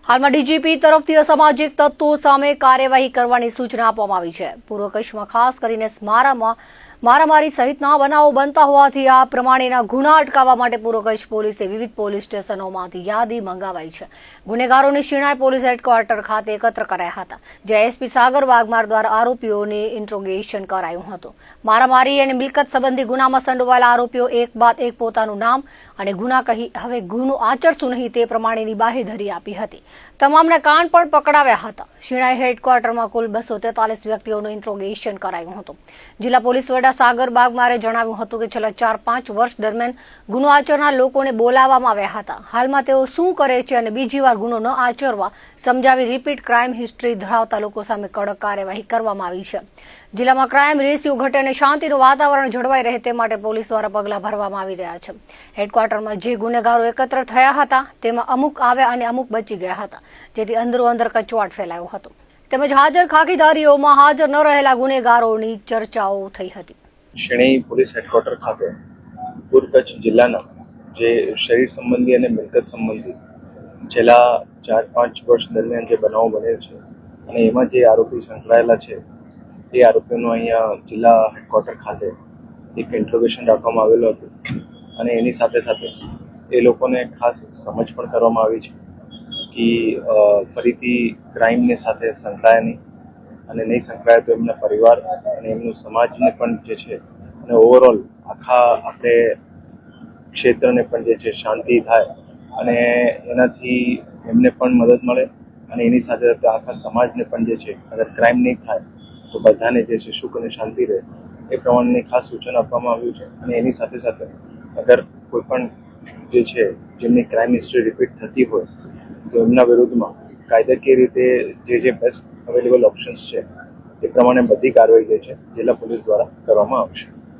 હાલમાં ડીજીપી તરફથી અસામાજિક તત્વો સામે કાર્યવાહી કરવાની સૂચના આપવામાં આવી છે। પૂર્વ કચ્છમાં ખાસ કરીને મારામારી સહિતના બનાવો બનતા હોવાથી આ પ્રમાણેના ગુના અટકાવવા માટે પૂર્વ કચ્છ પોલીસે વિવિધ પોલીસ સ્ટેશનોમાંથી યાદી મંગાવાઈ છે। ગુનેગારોની શિણાઈ પોલીસ હેડક્વાર્ટર ખાતે એકત્ર કરાયા હતા, જ્યાં એસપી સાગર વાઘમાર દ્વારા આરોપીઓને ઇન્ટ્રોગેશન કરાયું હતું। મારામારી અને મિલકત સંબંધી ગુનામાં સંડોવાયેલા આરોપીઓ એક બાદ એક પોતાનું નામ અને ગુના કહી હવે ગુનો આચરશું નહીં તે પ્રમાણેની બાહેધરી આપી હતી। તમામને કાન પણ પકડાવ્યા હતા। શિણાઈ હેડક્વાર્ટરમાં કુલ 243 વ્યક્તિઓનું ઇન્ટ્રોગેશન કરાયું હતું। જિલ્લા પોલીસ વડા સાગર વાઘમારે જણાવ્યું હતું કે છેલ્લા 4-5 વર્ષ દરમિયાન ગુનો આચરનાર લોકોને બોલાવવામાં આવ્યા હતા। હાલમાં તેઓ શું કરે છે અને બીજી વાર ગુનો ન આચરવા સમજાવી રિપીટ ક્રાઇમ હિસ્ટ્રી ધરાવતા લોકો સામે કડક કાર્યવાહી કરવામાં આવી છે। જિલ્લામાં ક્રાઇમ રેશિયો ઘટે અને શાંતિનું વાતાવરણ જળવાઈ રહે તે માટે પોલીસ દ્વારા પગલાં ભરવામાં આવી રહ્યા છે। હેડક્વાર્ટરમાં જે ગુનેગારો એકત્ર થયા હતા તેમાં અમુક આવ્યા અને અમુક બચી ગયા હતા, જેથી અંદરો-અંદર કચવાટ ફેલાયો હતો। તેમજ હાજર ખાકીધારીઓમાં હાજર ન રહેલા ગુનેગારોની ચર્ચાઓ થઈ હતી। શિણાઈ પોલીસ હેડક્વાર્ટર ખાતે પૂર્વ કચ્છ જિલ્લાના જે શરીર સંબંધી અને મિલકત સંબંધી છેલ્લા 4-5 વર્ષ દરમિયાન જે બનાવો બનેલ છે અને એમાં જે આરોપી સંકળાયેલા છે એ આરોપીઓનું અહીંયા જિલ્લા હેડક્વાર્ટર ખાતે એક ઇન્ટ્રોગેશન રાખવામાં આવેલું હતું અને એની સાથે સાથે એ લોકોને ખાસ સમજ પણ કરવામાં આવી છે કે ફરીથી ક્રાઇમની સાથે સંકળાય નહીં અને નહીં સંકળાય તો એમના પરિવાર અને એમનું સમાજને પણ જે છે અને ઓવરઓલ આખા આપણે ક્ષેત્રને પણ જે છે શાંતિ થાય અને એનાથી એમને પણ મદદ મળે અને એની સાથે સાથે આખા સમાજને પણ જે છે અગર ક્રાઇમ નહીં થાય તો બધાને જે છે સુખ અને શાંતિ રહે એ પ્રમાણેની ખાસ સૂચન આપવામાં આવ્યું છે। અને એની સાથે સાથે અગર કોઈ પણ જે છે જેમની ક્રાઇમ હિસ્ટ્રી રિપીટ થતી હોય તો એમના વિરુદ્ધમાં કાયદાકીય રીતે જે બેસ્ટ અવેલેબલ ઓપ્શન્સ છે એ પ્રમાણે બધી કાર્યવાહી જે છે જિલ્લા પોલીસ દ્વારા કરવામાં આવશે।